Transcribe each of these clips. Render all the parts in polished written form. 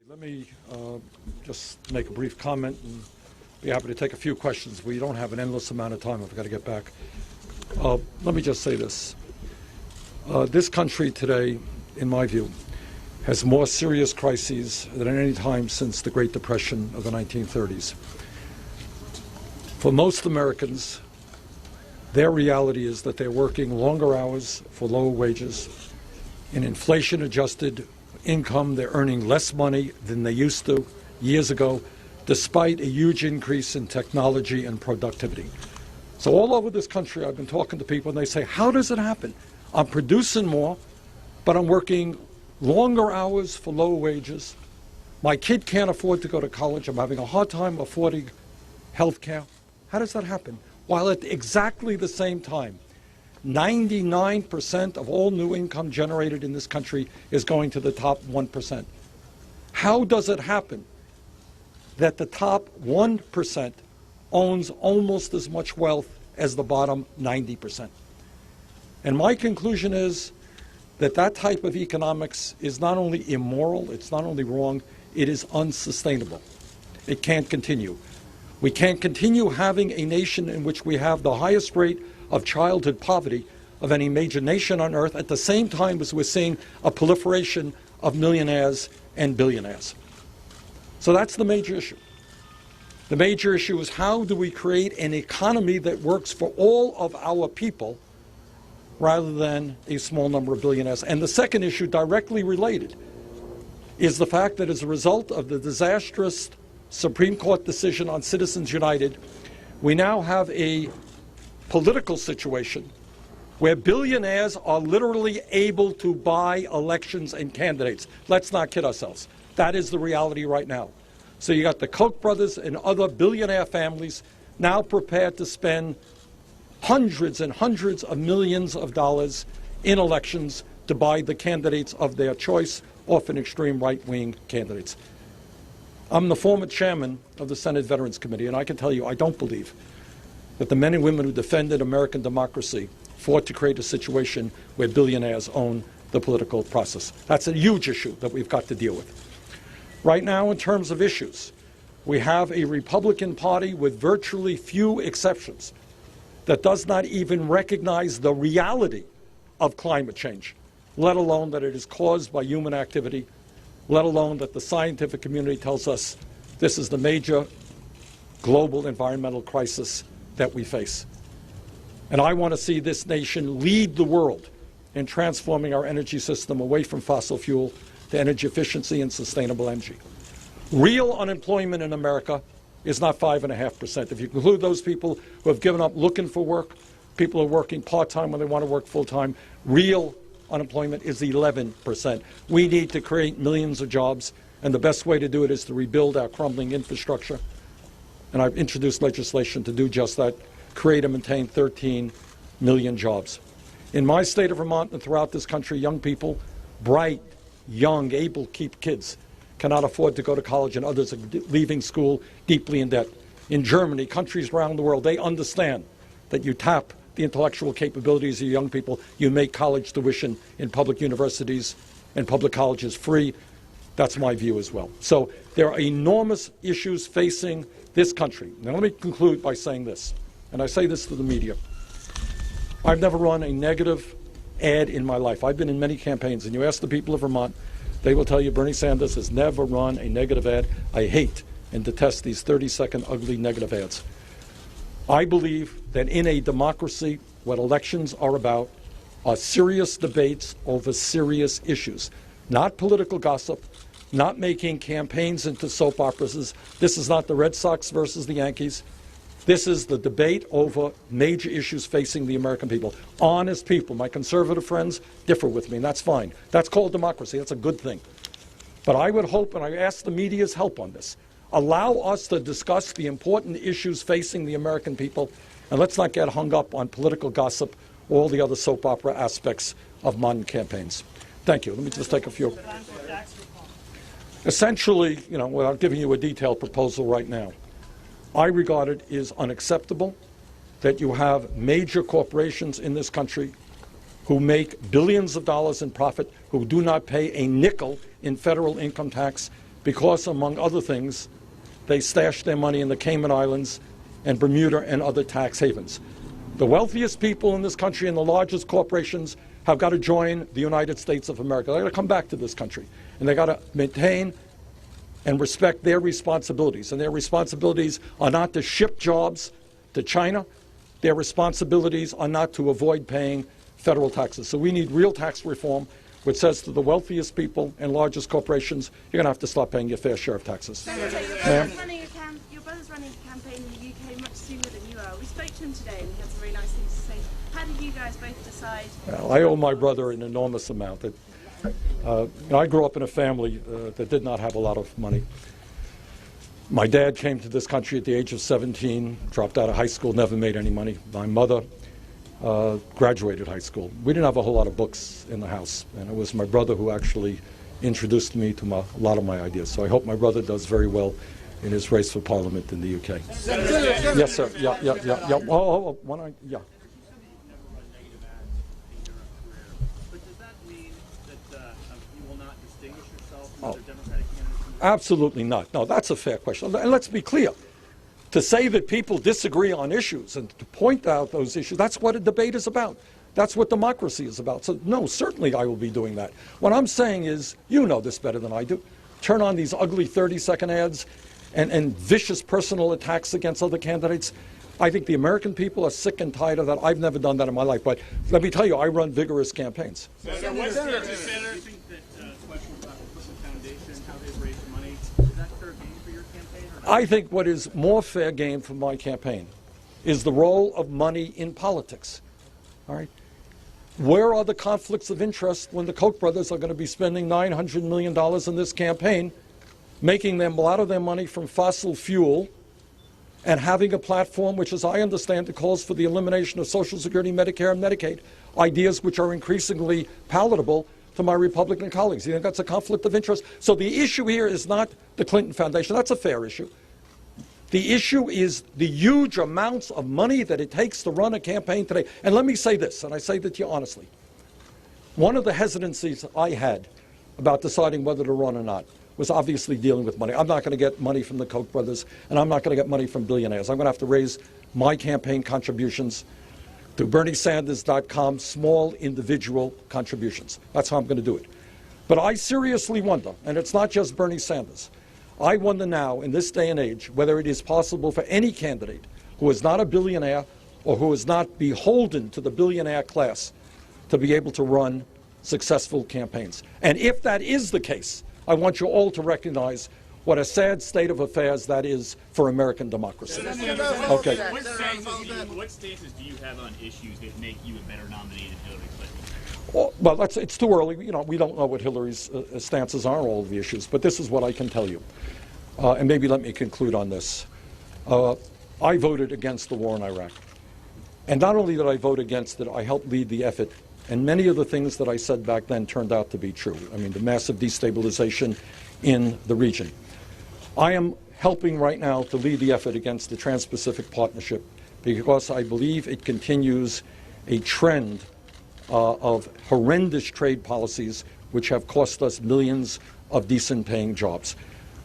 Let me just make a brief comment and be happy to take a few questions. We don't have an endless amount of time. I've got to get back. Let me just say this. This country today, in my view, has more serious crises than at any time since the Great Depression of the 1930s. For most Americans, their reality is that they're working longer hours for lower wages. In inflation-adjusted income, they're earning less money than they used to years ago, despite a huge increase in technology and productivity. So all over this country, I've been talking to people, and they say, how does it happen? I'm producing more, but I'm working longer hours for lower wages. My kid can't afford to go to college. I'm having a hard time affording health care. How does that happen? While at exactly the same time, 99% of all new income generated in this country is going to the top 1%. How does it happen that the top 1% owns almost as much wealth as the bottom 90%? And my conclusion is that that type of economics is not only immoral, it's not only wrong, it is unsustainable. It can't continue. We can't continue having a nation in which we have the highest rate of childhood poverty of any major nation on earth at the same time as we're seeing a proliferation of millionaires and billionaires. So that's the major issue. The major issue is how do we create an economy that works for all of our people rather than a small number of billionaires. And the second issue, directly related, is the fact that as a result of the disastrous Supreme Court decision on Citizens United, we now have a political situation where billionaires are literally able to buy elections and candidates. Let's not kid ourselves. That is the reality right now. So you got the Koch brothers and other billionaire families now prepared to spend hundreds and hundreds of millions of dollars in elections to buy the candidates of their choice, often extreme right-wing candidates. I'm the former chairman of the Senate Veterans Committee, and I can tell you I don't believe that the men and women who defended American democracy fought to create a situation where billionaires own the political process. That's a huge issue that we've got to deal with. Right now, in terms of issues, we have a Republican Party with virtually few exceptions that does not even recognize the reality of climate change, let alone that it is caused by human activity, let alone that the scientific community tells us this is the major global environmental crisis that we face. And I want to see this nation lead the world in transforming our energy system away from fossil fuel to energy efficiency and sustainable energy. Real unemployment in America is not 5.5%. If you include those people who have given up looking for work, people who are working part-time when they want to work full-time, real unemployment is 11%. We need to create millions of jobs, and the best way to do it is to rebuild our crumbling infrastructure. And I've introduced legislation to do just that, create and maintain 13 million jobs. In my state of Vermont and throughout this country, young people, bright, young, able to keep kids, cannot afford to go to college, and others are leaving school deeply in debt. In Germany, countries around the world, they understand that you tap the intellectual capabilities of young people, you make college tuition in public universities and public colleges free. That's my view as well. So there are enormous issues facing this country. Now let me conclude by saying this, and I say this to the media. I've never run a negative ad in my life. I've been in many campaigns, and you ask the people of Vermont, they will tell you Bernie Sanders has never run a negative ad. I hate and detest these 30-second ugly negative ads. I believe that in a democracy, what elections are about are serious debates over serious issues, not political gossip, not making campaigns into soap operas. This is not the Red Sox versus the Yankees. This is the debate over major issues facing the American people. Honest people. My conservative friends differ with me, and that's fine. That's called democracy. That's a good thing. But I would hope, and I ask the media's help on this, allow us to discuss the important issues facing the American people, and let's not get hung up on political gossip or all the other soap opera aspects of modern campaigns. Thank you. Let me just take a few. Essentially, without giving you a detailed proposal right now, I regard it as unacceptable that you have major corporations in this country who make billions of dollars in profit, who do not pay a nickel in federal income tax, because, among other things, they stashed their money in the Cayman Islands and Bermuda and other tax havens. The wealthiest people in this country and the largest corporations have got to join the United States of America. They've got to come back to this country, and they've got to maintain and respect their responsibilities. And their responsibilities are not to ship jobs to China. Their responsibilities are not to avoid paying federal taxes. So we need real tax reform, which says to the wealthiest people and largest corporations, you're going to have to start paying your fair share of taxes. Senator, your brother's running a campaign in the UK much sooner than you are. We spoke to him today, and he had some very nice things to say. How did you guys both decide? Well, I owe my brother an enormous amount. I grew up in a family that did not have a lot of money. My dad came to this country at the age of 17, dropped out of high school, never made any money. My mother graduated high school. We didn't have a whole lot of books in the house, and it was my brother who actually introduced me to a lot of my ideas. So I hope my brother does very well in his race for Parliament in the UK. Yes, sir. Yeah. Yeah. Absolutely not. No, that's a fair question. And let's be clear. To say that people disagree on issues and to point out those issues, that's what a debate is about. That's what democracy is about. So, no, certainly I will be doing that. What I'm saying is, you know this better than I do, turn on these ugly 30-second ads and vicious personal attacks against other candidates. I think the American people are sick and tired of that. I've never done that in my life. But let me tell you, I run vigorous campaigns. Senator, think that question about the Clinton Foundation, how they've raised money, is that fair game for your campaign? Or not? I think what is more fair game for my campaign is the role of money in politics. All right? Where are the conflicts of interest when the Koch brothers are going to be spending $900 million in this campaign, making them a lot of their money from fossil fuel, and having a platform which, as I understand it, calls for the elimination of Social Security, Medicare, and Medicaid, ideas which are increasingly palatable to my Republican colleagues. You think that's a conflict of interest? So the issue here is not the Clinton Foundation. That's a fair issue. The issue is the huge amounts of money that it takes to run a campaign today. And let me say this, and I say that to you honestly. One of the hesitancies I had about deciding whether to run or not was obviously dealing with money. I'm not going to get money from the Koch brothers, and I'm not going to get money from billionaires. I'm going to have to raise my campaign contributions through BernieSanders.com, small individual contributions. That's how I'm going to do it. But I seriously wonder, and it's not just Bernie Sanders, I wonder now, in this day and age, whether it is possible for any candidate who is not a billionaire or who is not beholden to the billionaire class to be able to run successful campaigns. And if that is the case, I want you all to recognize what a sad state of affairs that is for American democracy. Okay. What stances do you have on issues that make you a better nominee than Hillary Clinton? Well, it's too early. We don't know what Hillary's stances are on all of the issues, but this is what I can tell you. And maybe let me conclude on this. I voted against the war in Iraq. And not only did I vote against it, I helped lead the effort. And many of the things that I said back then turned out to be true. I mean, the massive destabilization in the region. I am helping right now to lead the effort against the Trans-Pacific Partnership because I believe it continues a trend of horrendous trade policies which have cost us millions of decent-paying jobs.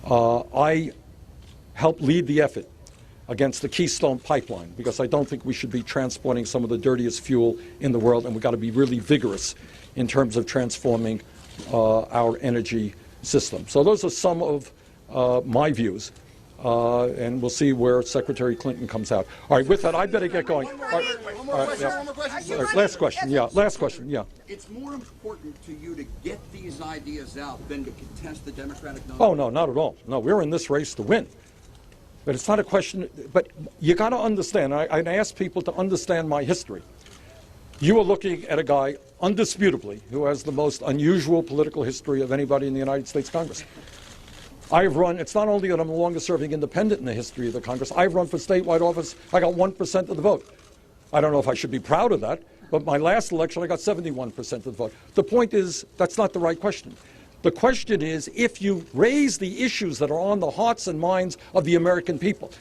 I helped lead the effort against the Keystone Pipeline because I don't think we should be transporting some of the dirtiest fuel in the world, and we've got to be really vigorous in terms of transforming our energy system. So those are some of my views, and we'll see where Secretary Clinton comes out. All right, with that, I better get going. One more question. Last question, yeah. Last question, yeah. It's more important to you to get these ideas out than to contest the Democratic nominee? Oh, no, not at all. No, we're in this race to win. But it's not a question, but you got to understand, I ask people to understand my history. You are looking at a guy, undisputably, who has the most unusual political history of anybody in the United States Congress. I've run, it's not only that I'm the longest serving independent in the history of the Congress, I've run for statewide office, I got 1% of the vote. I don't know if I should be proud of that, but my last election I got 71% of the vote. The point is, that's not the right question. The question is, if you raise the issues that are on the hearts and minds of the American people,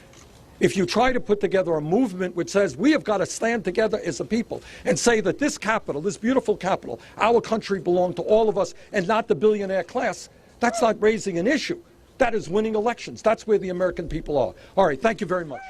if you try to put together a movement which says we have got to stand together as a people and say that this capital, this beautiful capital, our country belonged to all of us and not the billionaire class, that's not raising an issue. That is winning elections. That's where the American people are. All right, thank you very much.